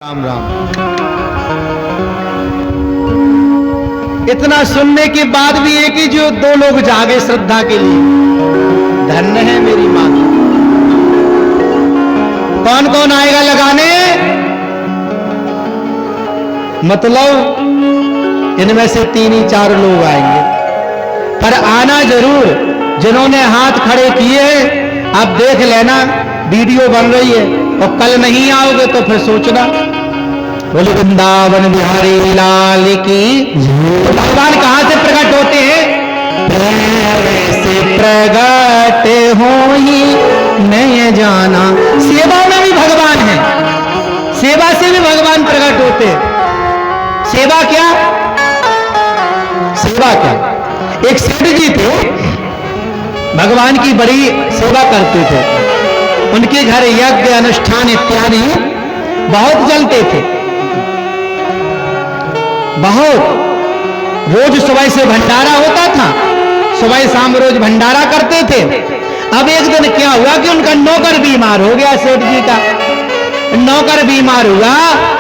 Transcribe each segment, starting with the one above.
राम राम। इतना सुनने के बाद भी एक ही जो दो लोग जागे श्रद्धा के लिए, धन्य है मेरी मां। कौन कौन आएगा लगाने? मतलब इनमें से 3 ही 4 लोग आएंगे, पर आना जरूर। जिन्होंने हाथ खड़े किए आप देख लेना, वीडियो बन रही है, और कल नहीं आओगे तो फिर सोचना। बोले वृंदावन बिहारी लाल की। तो भगवान कहां से प्रकट होते हैं? से प्रकट हो ही नहीं जाना। सेवा में भी भगवान है, सेवा से भी भगवान प्रकट होते हैं। सेवा क्या? सेवा क्या? एक सेठ जी थे, भगवान की बड़ी सेवा करते थे। उनके घर यज्ञ अनुष्ठान इत्यादि बहुत चलते थे, बहुत। रोज सुबह से भंडारा होता था, सुबह शाम रोज भंडारा करते थे। अब एक दिन क्या हुआ कि उनका नौकर बीमार हो गया, सेठ जी का नौकर बीमार हुआ,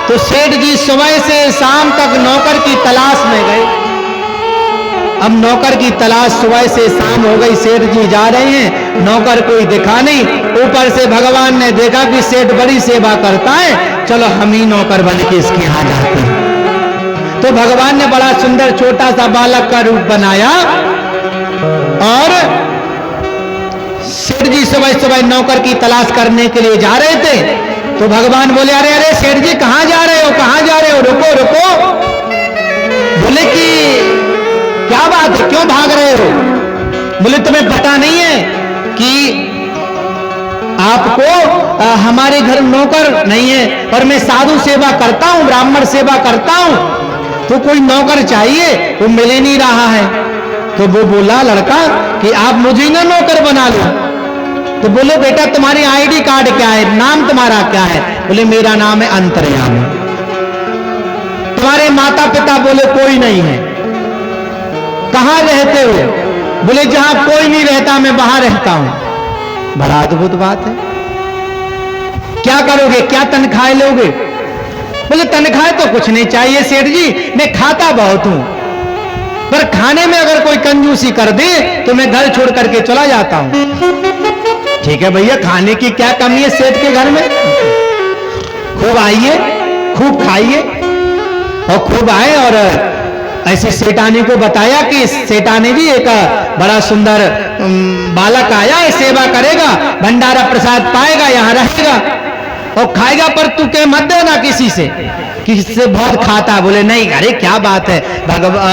तो सेठ जी सुबह से शाम तक नौकर की तलाश में गए। अब नौकर की तलाश सुबह से शाम हो गई, सेठ जी जा रहे हैं, नौकर कोई दिखा नहीं। ऊपर से भगवान ने देखा कि सेठ बड़ी सेवा करता है, चलो हम ही नौकर बन के इसके यहां जाते हैं। तो भगवान ने बड़ा सुंदर छोटा सा बालक का रूप बनाया, और सेठ जी सुबह सुबह नौकर की तलाश करने के लिए जा रहे थे। तो भगवान बोले, अरे अरे सेठ जी कहां जा रहे हो, कहां जा रहे हो, रुको रुको। बोले कि क्या बात है, क्यों भाग रहे हो? बोले तुम्हें पता नहीं है कि आपको हमारे घर नौकर नहीं है, और मैं साधु सेवा करता हूं, ब्राह्मण सेवा करता हूं, तो कोई नौकर चाहिए, वो मिल ही नहीं रहा है। तो वो बोला लड़का कि आप मुझे ना नौकर बना लो। तो बोले बेटा तुम्हारी आईडी कार्ड क्या है, नाम तुम्हारा क्या है? बोले मेरा नाम है अंतर्यामी। तुम्हारे माता पिता? बोले कोई नहीं है। कहां रहते हो? बोले जहां कोई नहीं रहता मैं वहां रहता हूं। बड़ा अद्भुत बात है। क्या करोगे, क्या तनख्वाह लोगे? बोले तनख्वाह तो कुछ नहीं चाहिए सेठ जी, मैं खाता बहुत हूं, पर खाने में अगर कोई कंजूसी कर दे तो मैं घर छोड़ करके चला जाता हूं। ठीक है भैया, खाने की क्या कमी है सेठ के घर में? खूब आइए, खूब खाइए, और खूब आए। और ऐसे सेठानी को बताया कि सेठानी जी एक बड़ा सुंदर बालक आया है, सेवा करेगा, भंडारा प्रसाद पाएगा, यहां रहेगा और खाएगा, पर तू के मत देना किसी से, किसी से बहुत खाता। बोले नहीं, अरे क्या बात है,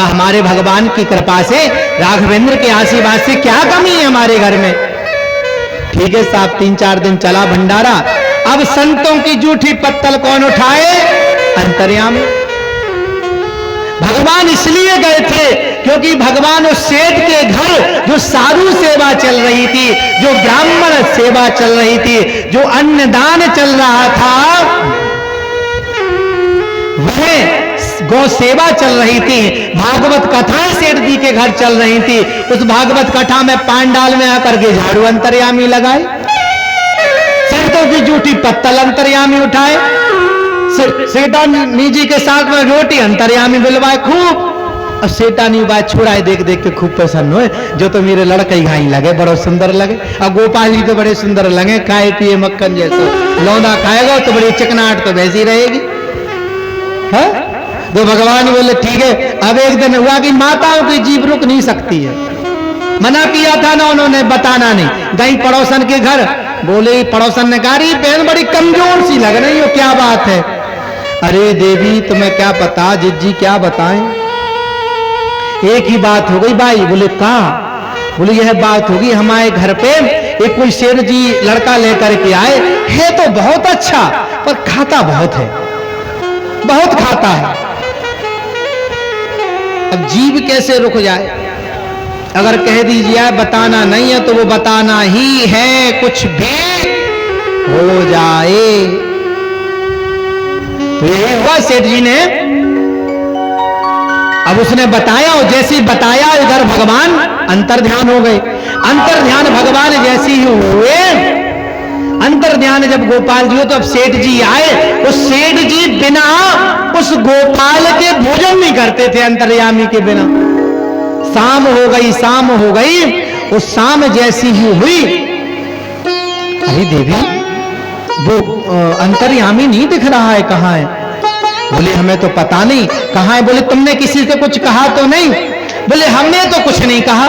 हमारे भगवान की कृपा से, राघवेंद्र के आशीर्वाद से क्या कमी है हमारे घर में। ठीक है साहब, 3-4 दिन चला भंडारा। अब संतों की जूठी पत्तल कौन उठाए? अंतर्यामी। भगवान इसलिए गए थे क्योंकि भगवान उस सेठ के घर जो साधु सेवा चल रही थी, जो ब्राह्मण सेवा चल रही थी, जो अन्नदान चल रहा था, वह गौ सेवा चल रही थी, भागवत कथा सेठ जी के घर चल रही थी। उस भागवत कथा में पांडाल में आकर के झाड़ू अंतर्यामी लगाए, संतों की जूठी पत्तल अंतर्यामी उठाए, सेठानी जी के साथ में रोटी अंतर्यामी बिलवाए खूब। और सेठानी बात छोड़ाए, देख देख के खूब प्रसन्न हुए, जो तो मेरे लड़के घाई लगे, बड़ा सुंदर लगे। और गोपाल जी तो बड़े सुंदर लगे, खाए पिए मक्खन जैसा, लौंदा खाएगा तो बड़ी चिकनाहट तो वैसी रहेगी। है तो भगवान बोले ठीक है। अब एक दिन हुआ कि माताओं की जीभ रुक नहीं सकती है, मना किया था ना उन्होंने, बताना नहीं। गई पड़ोसन के घर, बोले पड़ोसन ने कहा, बहन बड़ी कमजोर सी लग रही हो, क्या बात है? अरे देवी तुम्हें क्या पता, जिज्जी क्या बताएं, एक ही बात हो गई भाई। बोले कहा? बोले यह बात होगी, हमारे घर पे एक कोई शेर जी लड़का लेकर के आए है, तो बहुत अच्छा, पर खाता बहुत है, बहुत खाता है। अब जीभ कैसे रुक जाए? अगर कह दीजिए बताना नहीं है तो वो बताना ही है, कुछ भी हो जाए। तो यही हुआ सेठ जी ने। अब उसने बताया, और जैसे ही बताया इधर भगवान अंतर्ध्यान हो गए। अंतर्ध्यान भगवान जैसे ही हुए, अंतर ध्यान जब गोपाल जी हो तो अब सेठ जी आए, उस सेठ जी बिना उस गोपाल के भोजन नहीं करते थे, अंतर्यामी के बिना। शाम हो गई, शाम हो गई, उस शाम जैसी ही हुई, अरे देवी वो अंतर्यामी नहीं दिख रहा है, कहाँ है? बोले हमें तो पता नहीं कहाँ है। बोले तुमने किसी से कुछ कहा तो नहीं? बोले हमने तो कुछ नहीं कहा।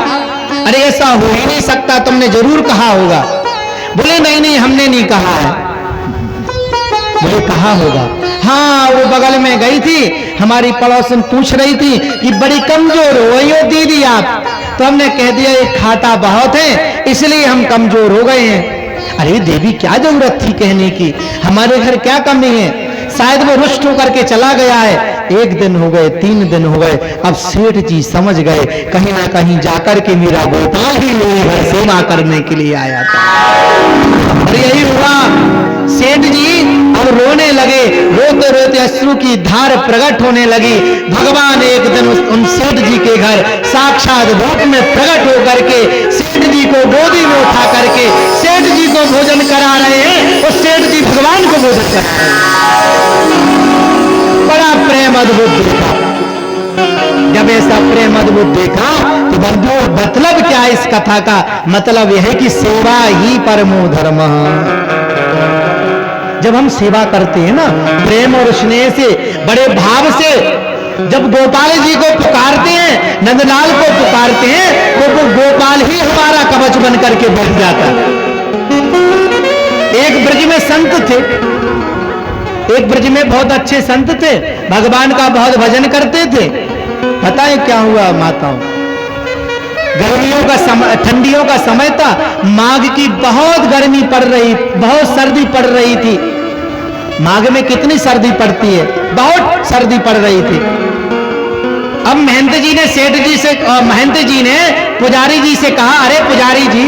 अरे ऐसा हो ही नहीं सकता, तुमने जरूर कहा होगा। बोले नहीं नहीं हमने नहीं कहा है। बोले कहा होगा? हाँ वो बगल में गई थी, हमारी पड़ोसन पूछ रही थी कि बड़ी कमजोर हो गई हो दीदी आप, तो हमने कह दिया ये खाता बहुत है इसलिए हम कमजोर हो गए हैं। अरे देवी क्या जरूरत थी कहने की, हमारे घर क्या कमी है? शायद वो रुष्ट होकर के चला गया है। 1 दिन हो गए, 3 दिन हो गए, अब सेठ जी समझ गए कहीं ना कहीं जाकर के मेरा गोपाल ही मेरे घर सेवा करने के लिए आया था। और यही हुआ, सेठ जी अब रोने लगे, रोते रोते अश्रु की धार प्रकट होने लगी। भगवान एक दिन उन सेठ जी के घर साक्षात रूप में प्रकट होकर के सेठ जी को गोदी में उठा करके सेठ जी को भोजन करा रहे हैं, और सेठ जी भगवान को भोजन करा रहे हैं। बड़ा प्रेम अद्भुत देखा। जब ऐसा प्रेम अद्भुत देखा तो बंधु मतलब क्या है इस कथा का? मतलब यह है कि सेवा ही परमो धर्म। जब हम सेवा करते हैं ना प्रेम और स्नेह से, बड़े भाव से, जब गोपाल जी को पुकारते हैं, नंदलाल को पुकारते हैं, तो वो गोपाल ही हमारा कवच बन करके बैठ जाता है। एक ब्रज में संत थे, एक ब्रज में बहुत अच्छे संत थे, भगवान का बहुत भजन करते थे। पता है क्या हुआ माताओं? गर्मियों का समय, ठंडियों का समय था, माघ की बहुत गर्मी पड़ रही, बहुत सर्दी पड़ रही थी। माघ में कितनी सर्दी पड़ती है, बहुत सर्दी पड़ रही थी। अब महंत जी ने सेठ जी से, महंत जी ने पुजारी जी से कहा, अरे पुजारी जी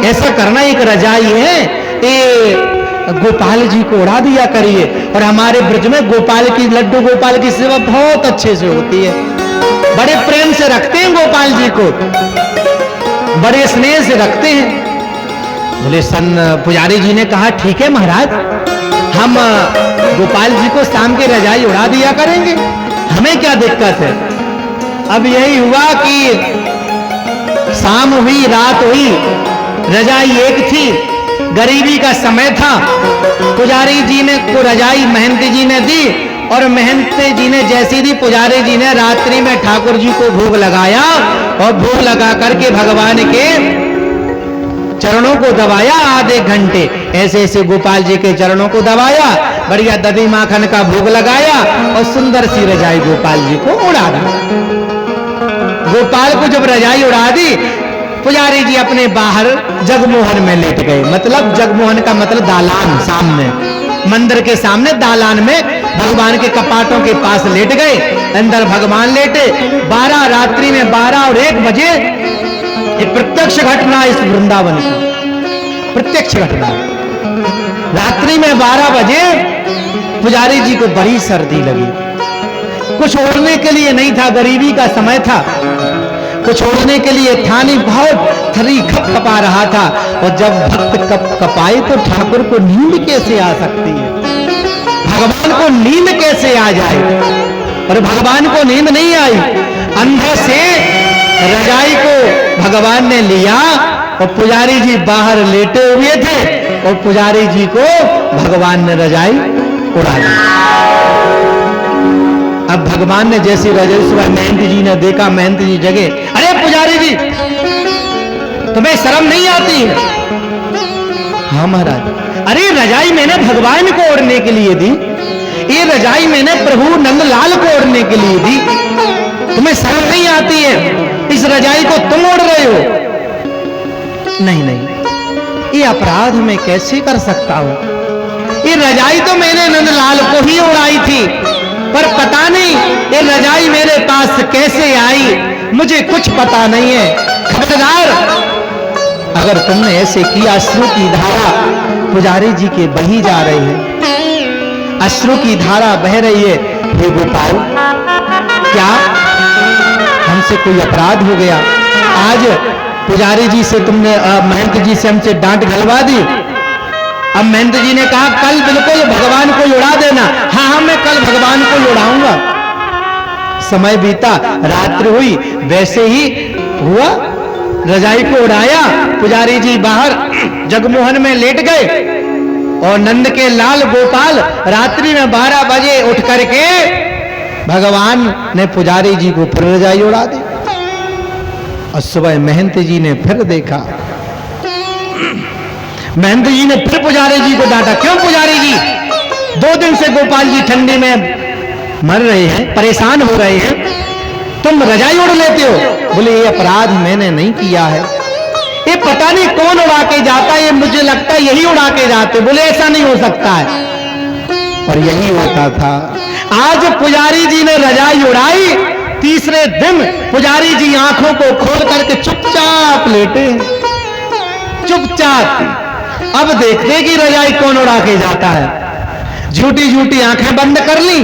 ऐसा करना, एक रजाई है ये गोपाल जी को उड़ा दिया करिए, और हमारे ब्रज में गोपाल की, लड्डू गोपाल की सेवा बहुत अच्छे से होती है, बड़े प्रेम से रखते हैं गोपाल जी को, बड़े स्नेह से रखते हैं। बोले पुजारी जी ने कहा ठीक है महाराज, हम गोपाल जी को शाम की रजाई उड़ा दिया करेंगे, हमें क्या दिक्कत है। अब यही हुआ कि शाम हुई, रात हुई, रजाई एक थी, गरीबी का समय था। पुजारी जी ने को रजाई महंत जी ने दी, और महंत जी ने जैसी दी, पुजारी जी ने रात्रि में ठाकुर जी को भोग लगाया, और भोग लगा करके भगवान के चरणों को दबाया। आधे घंटे ऐसे ऐसे गोपाल जी के चरणों को दबाया, बढ़िया दही माखन का भोग लगाया, और सुंदर सी रजाई गोपाल जी को उड़ा दी। गोपाल को जब रजाई उड़ा दी, पुजारी जी अपने बाहर जगमोहन में लेट गए। मतलब जगमोहन का मतलब दालान, सामने मंदिर के सामने दालान में भगवान के कपाटों के पास लेट गए। अंदर भगवान लेटे। 12 रात्रि में 12 और 1 बजे ये प्रत्यक्ष घटना इस वृंदावन की, प्रत्यक्ष घटना। रात्रि में 12 बजे पुजारी जी को बड़ी सर्दी लगी, कुछ ओढ़ने के लिए नहीं था, गरीबी का समय था, कुछ ओढ़ने के लिए था नहीं, बहुत थरी खप खपा रहा था। और जब भक्त कप कपाए तो ठाकुर को नींद कैसे आ सकती है, भगवान को नींद कैसे आ जाए? और भगवान को नींद नहीं आई। अंधे से रजाई को भगवान ने लिया, और पुजारी जी बाहर लेटे हुए थे, और पुजारी जी को भगवान ने रजाई उड़ा दी। अब भगवान ने जैसी रजाई, सुबह महंत जी ने देखा, महंत जी जगे, अरे पुजारी जी तुम्हें शर्म नहीं आती है? हाँ महाराज। अरे रजाई मैंने भगवान को ओढ़ने के लिए दी, ये रजाई मैंने प्रभु नंदलाल को ओढ़ने के लिए दी, तुम्हें शर्म नहीं आती है? इस रजाई को तुम ओढ़ रहे हो? नहीं नहीं, ये अपराध मैं कैसे कर सकता हूं? ये रजाई तो मैंने नंदलाल को ही उड़ाई थी, पर पता नहीं ये रजाई मेरे पास कैसे आई, मुझे कुछ पता नहीं है। खबरदार, अगर तुमने ऐसे किया, अश्रु की धारा पुजारी जी के बही जा रही है, अश्रु की धारा बह रही है। हे गोपाल, क्या हमसे कोई अपराध हो गया? आज पुजारी जी से तुमने, महंत जी से हमसे डांट गलवा दी, अब महंत जी ने कहा कल बिल्कुल भगवान को उड़ा देना। हाँ हाँ मैं कल भगवान को उड़ाऊंगा। समय बीता, रात्रि हुई, वैसे ही हुआ, रजाई को उड़ाया, पुजारी जी बाहर जगमोहन में लेट गए और नंद के लाल गोपाल रात्रि में 12 बजे उठ करके भगवान ने पुजारी जी को फिर रजाई उड़ा दी। और सुबह महंत जी ने फिर देखा, महंत जी ने फिर पुजारी जी को डांटा, क्यों पुजारी जी, 2 दिन से गोपाल जी ठंडी में मर रहे हैं, परेशान हो रहे हैं, तुम रजाई उड़ लेते हो। बोले ये अपराध मैंने नहीं किया है, ये पता नहीं कौन उड़ा के जाता है, ये मुझे लगता है यही उड़ा के जाते। बोले ऐसा नहीं हो सकता है, और यही होता था। आज पुजारी जी ने रजाई उड़ाई, तीसरे दिन पुजारी जी आंखों को खोल करके चुपचाप लेटे, चुपचाप। अब देखते कि रजाई कौन उड़ा के जाता है। झूठी झूठी आंखें बंद कर ली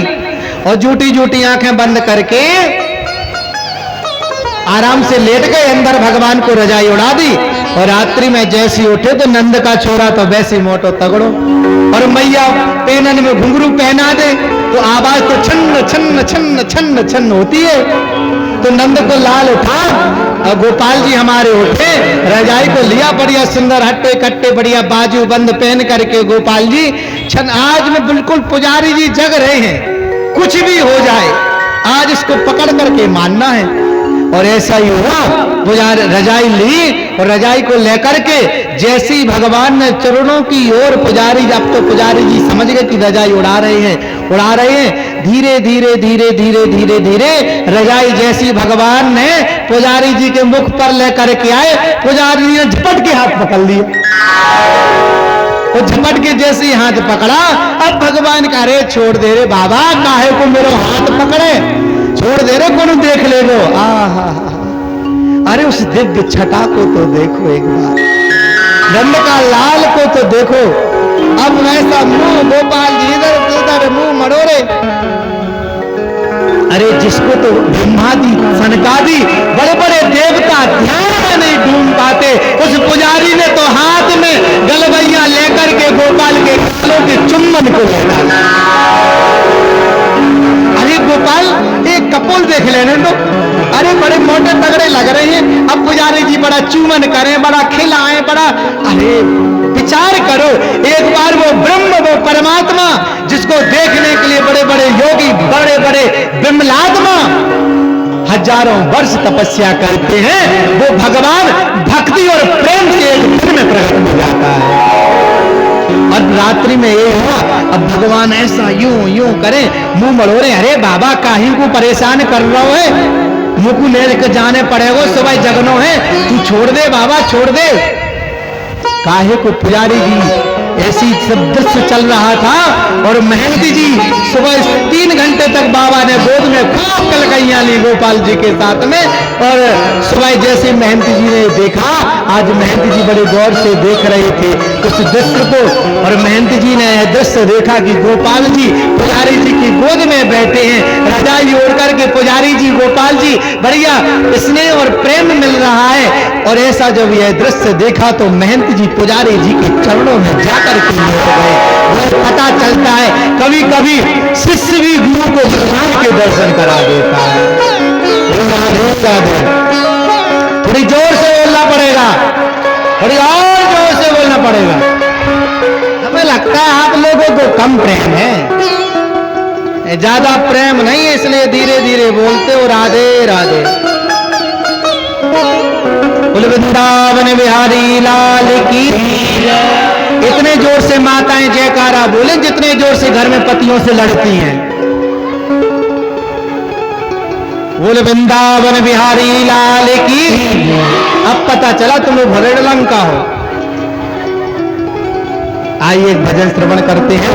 और झूठी झूठी आंखें बंद करके आराम से लेट गए, अंदर भगवान को रजाई उड़ा दी। और रात्रि में जैसे उठे तो नंद का छोरा तो वैसे मोटो तगड़ो, और मैया पेनन में घुंघरू पहना दे तो आवाज तो छन्न छन्न छन्न छन्न छन्न होती है। तो नंद को लाल उठा और गोपाल जी हमारे उठे, रजाई को लिया, बढ़िया सुंदर हट्टे कट्टे बढ़िया बाजू बंद पहन करके गोपाल जी छन। आज में बिल्कुल पुजारी जी जग रहे हैं, कुछ भी हो जाए आज इसको पकड़ करके मानना है। और ऐसा ही हुआ, पुजारी रजाई ली और रजाई को लेकर के जैसे ही भगवान ने चरणों की ओर पुजारी, अब तो पुजारी जी समझ गए कि रजाई उड़ा रहे हैं। धीरे धीरे धीरे धीरे धीरे धीरे रजाई जैसी भगवान ने पुजारी जी के मुख पर लेकर के आए, पुजारी जी ने झपट के हाथ पकड़ लिया। वो झपट के जैसे ही हाथ पकड़ा, अब भगवान कह रहे छोड़ दे रे बाबा, काहे को मेरा हाथ पकड़े, छोड़ दे रे, कौन देख ले लो। अरे उस दिव्य छटा को तो देखो एक बार, नंद का लाल को तो देखो। अब वैसा मुंह गोपाल जी इधर उधर मुंह मरोड़े। अरे जिसको तो ब्रह्मादि सनकादि बड़े बड़े देवता ध्यान में नहीं ढूंढ पाते, उस पुजारी ने तो हाथ में गलबैया लेकर के गोपाल के गालों के चुम्बन को लेना। अरे गोपाल एक कपोल देख लेने तो, अरे बड़े मोटे तगड़े लग रहे हैं। अब पुजारी जी बड़ा चुम्बन करें, बड़ा खिलाएं, बड़ा, अरे विचार करो एक बार, वो ब्रह्म, वो परमात्मा जिसको देखने के लिए बड़े बड़े योगी, बड़े बड़े बिमलात्मा हजारों वर्ष तपस्या करते हैं, वो भगवान भक्ति और प्रेम से एक दिन में प्रकट हो जाता है। और रात्रि में ये हुआ, अब भगवान ऐसा यूं यूं करें, मुंह मड़ोरे, अरे बाबा काहे को परेशान कर रहा है, मुंह को लेकर जाने पड़ेगा, सुबह जगनो है, तू छोड़ दे बाबा, छोड़ दे। काहे को पुजारी जी ऐसी सब दृश्य चल रहा था और महंत जी सुबह 3 घंटे तक बाबा ने गोद में खूब कलकैया ली गोपाल जी के साथ में। और सुबह जैसे महंत जी ने देखा, आज महंत जी बड़े गौर से देख रहे थे उस दृश्य को, और महंत जी ने यह दृश्य देखा कि गोपाल जी पुजारी जी की गोद में बैठे हैं, रजाई ओढ़ करके पुजारी जी गोपाल जी बढ़िया स्नेह और प्रेम मिल रहा है। और ऐसा जब यह दृश्य देखा तो महंत जी पुजारी जी के चरणों में जाकर के लेट गए। पता चलता है कभी कभी शिष्य भी गुरु को भगवान के दर्शन करा देता है। थोड़ी जोर से बोलना पड़ेगा, थोड़ी और जोर से बोलना पड़ेगा। हमें लगता है आप लोगों को कम प्रेम है, ज्यादा प्रेम नहीं है, इसलिए धीरे धीरे बोलते हो राधे राधे। बोल वृंदावन बिहारी लाल की। इतने जोर से माताएं जयकारा बोले जितने जोर से घर में पतियों से लड़ती हैं। बोल वृंदावन बिहारी लाल की। अब पता चला तुम लोग भरेड़ लंका हो। आइए एक भजन श्रवण करते हैं।